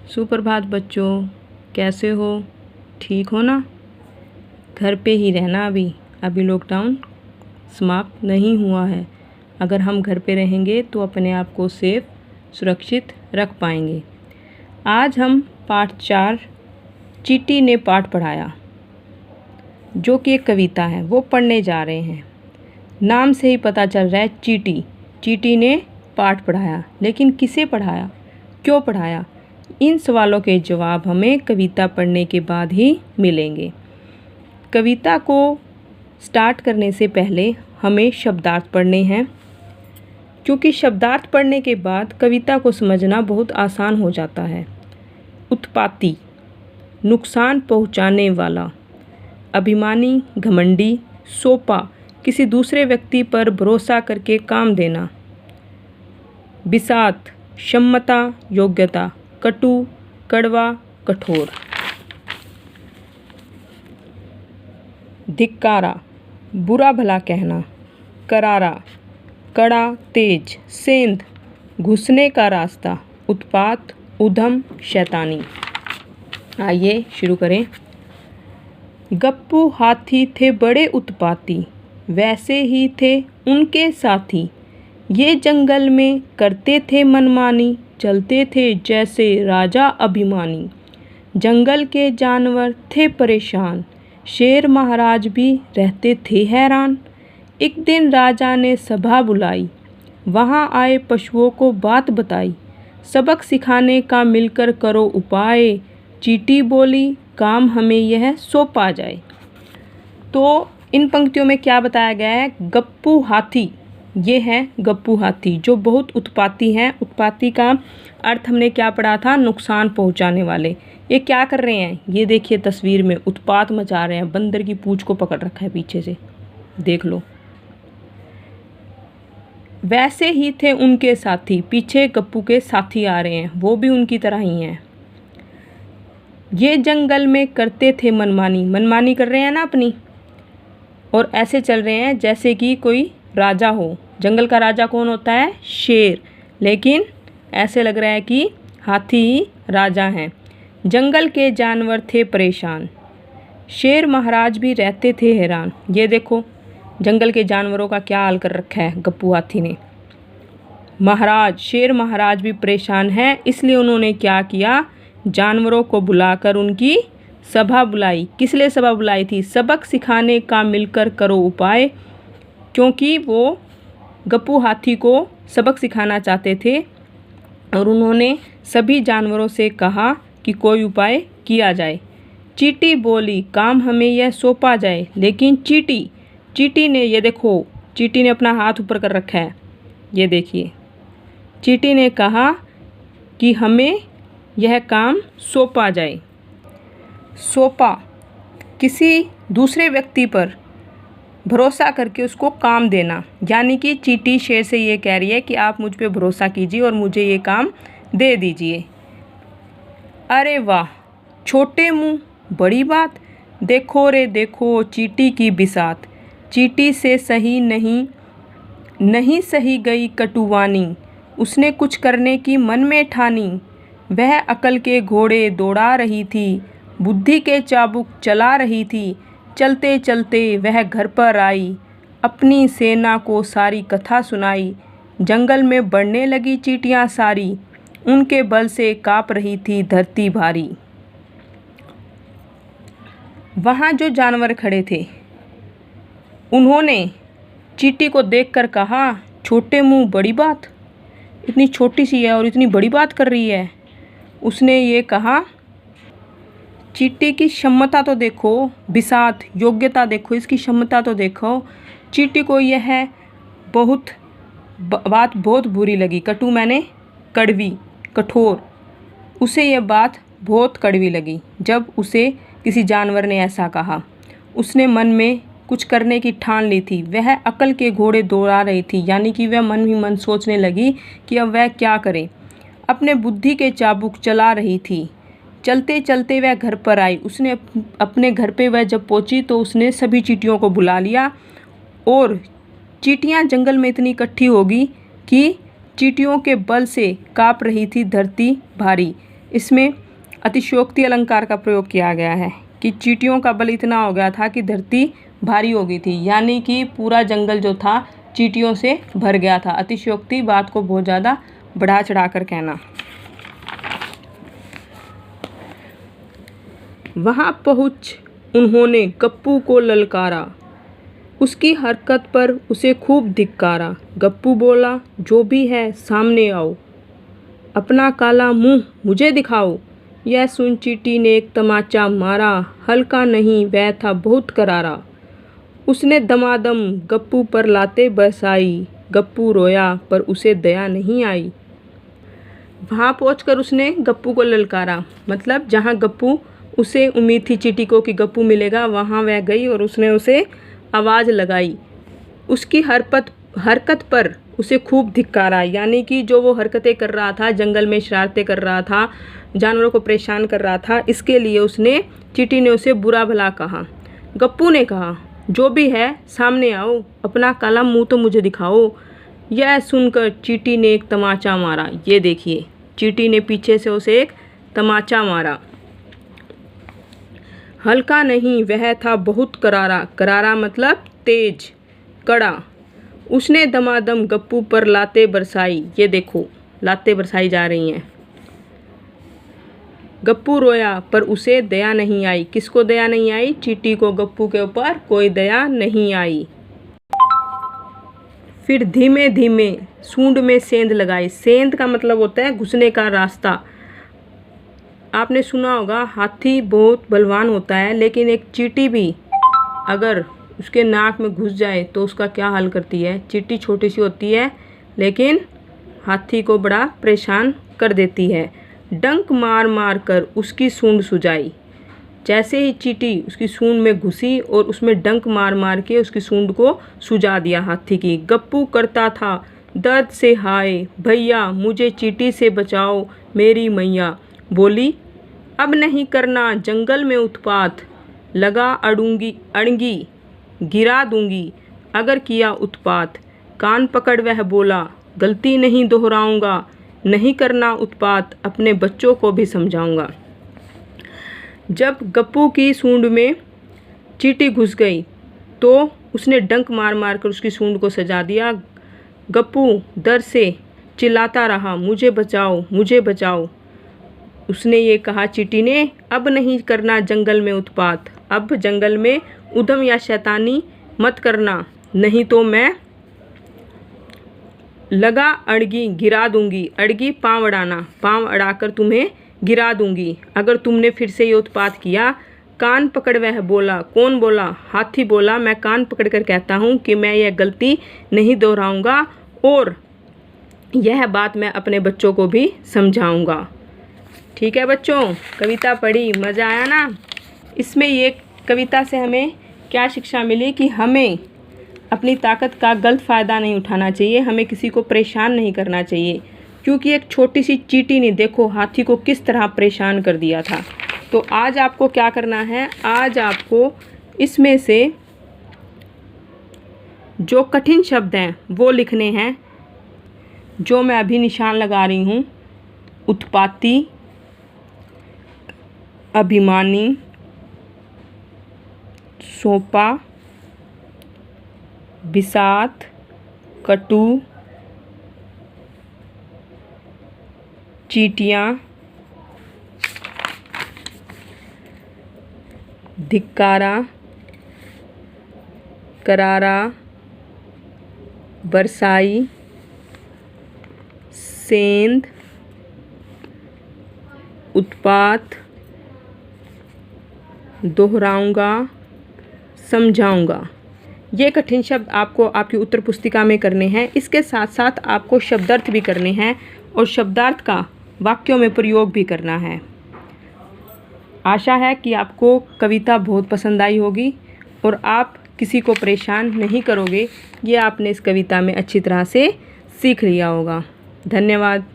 सुप्रभात बच्चों, कैसे हो? ठीक हो ना? घर पे ही रहना अभी लॉकडाउन समाप्त नहीं हुआ है। अगर हम घर पे रहेंगे तो अपने आप को सेफ सुरक्षित रख पाएंगे। आज हम पाठ 4 चींटी ने पाठ पढ़ाया, जो कि एक कविता है, वो पढ़ने जा रहे हैं। नाम से ही पता चल रहा है चींटी। चींटी ने पाठ पढ़ाया, लेकिन किसे पढ़ाया, क्यों पढ़ाया? इन सवालों के जवाब हमें कविता पढ़ने के बाद ही मिलेंगे। कविता को स्टार्ट करने से पहले हमें शब्दार्थ पढ़ने हैं, क्योंकि शब्दार्थ पढ़ने के बाद कविता को समझना बहुत आसान हो जाता है। उत्पाती, नुकसान पहुंचाने वाला। अभिमानी, घमंडी। सोपा, किसी दूसरे व्यक्ति पर भरोसा करके काम देना। बिसात, क्षमता, योग्यता। कटु, कड़वा, कठोर। धिक्कारा, बुरा भला कहना। करारा, कड़ा, तेज। सेंध, घुसने का रास्ता। उत्पात, उद्यम, शैतानी। आइए शुरू करें। गप्पू हाथी थे बड़े उत्पाती, वैसे ही थे उनके साथी। ये जंगल में करते थे मनमानी, चलते थे जैसे राजा अभिमानी। जंगल के जानवर थे परेशान, शेर महाराज भी रहते थे हैरान। एक दिन राजा ने सभा बुलाई, वहाँ आए पशुओं को बात बताई। सबक सिखाने का मिलकर करो उपाय, चींटी बोली काम हमें यह सौंपा जाए। तो इन पंक्तियों में क्या बताया गया है? गप्पू हाथी, ये है गप्पू हाथी जो बहुत उत्पाती हैं। उत्पाती का अर्थ हमने क्या पढ़ा था? नुकसान पहुंचाने वाले। ये क्या कर रहे हैं? ये देखिए तस्वीर में उत्पात मचा रहे हैं। बंदर की पूंछ को पकड़ रखा है पीछे से, देख लो। वैसे ही थे उनके साथी, पीछे गप्पू के साथी आ रहे हैं, वो भी उनकी तरह ही हैं। ये जंगल में करते थे मनमानी, मनमानी कर रहे हैं ना अपनी, और ऐसे चल रहे हैं जैसे कि कोई राजा हो। जंगल का राजा कौन होता है? शेर, लेकिन ऐसे लग रहा है कि हाथी ही राजा हैं। जंगल के जानवर थे परेशान, शेर महाराज भी रहते थे हैरान। ये देखो जंगल के जानवरों का क्या हाल कर रखा है गप्पू हाथी ने। महाराज, शेर महाराज भी परेशान हैं, इसलिए उन्होंने क्या किया? जानवरों को बुलाकर उनकी सभा बुलाई। किस लिए सभा बुलाई थी? सबक सिखाने का मिलकर करो उपाय, क्योंकि वो गप्पू हाथी को सबक सिखाना चाहते थे और उन्होंने सभी जानवरों से कहा कि कोई उपाय किया जाए। चींटी बोली काम हमें यह सौंपा जाए, लेकिन चींटी ने, ये देखो चींटी ने अपना हाथ ऊपर कर रखा है, ये देखिए। चींटी ने कहा कि हमें यह काम सौंपा जाए। सौंपा, किसी दूसरे व्यक्ति पर भरोसा करके उसको काम देना, यानी कि चींटी शेर से ये कह रही है कि आप मुझ पे भरोसा कीजिए और मुझे ये काम दे दीजिए। अरे वाह, छोटे मुंह बड़ी बात, देखो रे देखो चींटी की बिसात। चींटी से सही नहीं सही गई कटुवानी, उसने कुछ करने की मन में ठानी। वह अकल के घोड़े दौड़ा रही थी, बुद्धि के चाबुक चला रही थी। चलते चलते वह घर पर आई, अपनी सेना को सारी कथा सुनाई। जंगल में बढ़ने लगी चींटियां सारी, उनके बल से काँप रही थी धरती भारी। वहाँ जो जानवर खड़े थे उन्होंने चींटी को देखकर कहा, छोटे मुंह बड़ी बात, इतनी छोटी सी है और इतनी बड़ी बात कर रही है। उसने ये कहा, चींटी की क्षमता तो देखो, बिसात, योग्यता देखो, इसकी क्षमता तो देखो। चींटी को यह बात बहुत बुरी लगी। कटु मैंने कड़वी, कठोर, उसे यह बात बहुत कड़वी लगी जब उसे किसी जानवर ने ऐसा कहा। उसने मन में कुछ करने की ठान ली थी। वह अकल के घोड़े दौड़ा रही थी, यानी कि वह मन ही मन सोचने लगी कि अब वह क्या करे। अपने बुद्धि के चाबुक चला रही थी। चलते चलते वह घर पर आई। उसने अपने घर पे वह जब पहुंची तो उसने सभी चींटियों को बुला लिया और चींटियां जंगल में इतनी इकट्ठी होगी कि चींटियों के बल से काँप रही थी धरती भारी। इसमें अतिशयोक्ति अलंकार का प्रयोग किया गया है कि चींटियों का बल इतना हो गया था कि धरती भारी हो गई थी, यानी कि पूरा जंगल जो था चींटियों से भर गया था। अतिशयोक्ति बात को बहुत ज़्यादा बढ़ा चढ़ा कर कहना। वहाँ पहुँच उन्होंने गप्पू को ललकारा, उसकी हरकत पर उसे खूब धिक्कारा। गप्पू बोला, जो भी है सामने आओ, अपना काला मुंह मुझे दिखाओ। यह सुन चींटी ने एक तमाचा मारा, हल्का नहीं वह था बहुत करारा। उसने दमादम गप्पू पर लाते बरसाई, गप्पू रोया पर उसे दया नहीं आई। वहाँ पहुंचकर उसने गप्पू को ललकारा, मतलब जहाँ गप्पू उसे उम्मीद थी चींटी को कि गप्पू मिलेगा, वहाँ वह गई और उसने उसे आवाज़ लगाई। उसकी हरकत पर उसे खूब धिक्कारा, यानी कि जो वो हरकतें कर रहा था, जंगल में शरारतें कर रहा था, जानवरों को परेशान कर रहा था, इसके लिए चींटी ने उसे बुरा भला कहा। गप्पू ने कहा, जो भी है सामने आओ, अपना काला मुंह तो मुझे दिखाओ। यह सुनकर चींटी ने एक तमाचा मारा। ये देखिए, चींटी ने पीछे से उसे एक तमाचा मारा। हल्का नहीं वह था बहुत करारा, करारा मतलब तेज, कड़ा। उसने दमादम गप्पू पर लाते बरसाई। ये देखो, लाते बरसाई जा रही हैं। गप्पू रोया पर उसे दया नहीं आई। किसको दया नहीं आई? चींटी को गप्पू के ऊपर कोई दया नहीं आई। फिर धीमे धीमे सूंड में सेंध लगाई। सेंध का मतलब होता है घुसने का रास्ता। आपने सुना होगा हाथी बहुत बलवान होता है, लेकिन एक चींटी भी अगर उसके नाक में घुस जाए तो उसका क्या हाल करती है। चींटी छोटी सी होती है लेकिन हाथी को बड़ा परेशान कर देती है। डंक मार मार कर उसकी सूंड सुजाई। जैसे ही चींटी उसकी सूंड में घुसी और उसमें डंक मार मार के उसकी सूंड को सुजा दिया हाथी की। गप्पू करता था दर्द से हाय, भैया मुझे चींटी से बचाओ मेरी मैया। बोली, अब नहीं करना जंगल में उत्पात, लगा अड़ंगी गिरा दूंगी अगर किया उत्पात। कान पकड़ वह बोला, गलती नहीं दोहराऊंगा, नहीं करना उत्पात, अपने बच्चों को भी समझाऊंगा। जब गप्पू की सूंड में चींटी घुस गई तो उसने डंक मार मार कर उसकी सूंड को सजा दिया। गप्पू डर से चिल्लाता रहा, मुझे बचाओ मुझे बचाओ। उसने ये कहा चींटी ने, अब नहीं करना जंगल में उत्पात, अब जंगल में उद्यम या शैतानी मत करना, नहीं तो मैं लगा अड़गी गिरा दूंगी। अड़गी पाँव अड़ाना, पाँव अड़ाकर तुम्हें गिरा दूंगी अगर तुमने फिर से ये उत्पात किया। कान पकड़ वह बोला। कौन बोला? हाथी बोला, मैं कान पकड़ कर कहता हूँ कि मैं यह गलती नहीं दोहराऊंगा और यह बात मैं अपने बच्चों को भी समझाऊंगा। ठीक है बच्चों, कविता पढ़ी, मज़ा आया ना? इसमें ये कविता से हमें क्या शिक्षा मिली कि हमें अपनी ताकत का गलत फ़ायदा नहीं उठाना चाहिए, हमें किसी को परेशान नहीं करना चाहिए, क्योंकि एक छोटी सी चींटी ने देखो हाथी को किस तरह परेशान कर दिया था। तो आज आपको क्या करना है, आज आपको इसमें से जो कठिन शब्द हैं वो लिखने हैं, जो मैं अभी निशान लगा रही हूँ। उत्पाती, अभिमानी, सौंपा, बिसात, कटु, चींटियाँ, धिक्कारा, करारा, बरसाई, सेंध, उत्पात, दोहराऊंगा, समझाऊंगा। ये कठिन शब्द आपको आपकी उत्तर पुस्तिका में करने हैं। इसके साथ साथ आपको शब्दार्थ भी करने हैं और शब्दार्थ का वाक्यों में प्रयोग भी करना है। आशा है कि आपको कविता बहुत पसंद आई होगी और आप किसी को परेशान नहीं करोगे। ये आपने इस कविता में अच्छी तरह से सीख लिया होगा। धन्यवाद।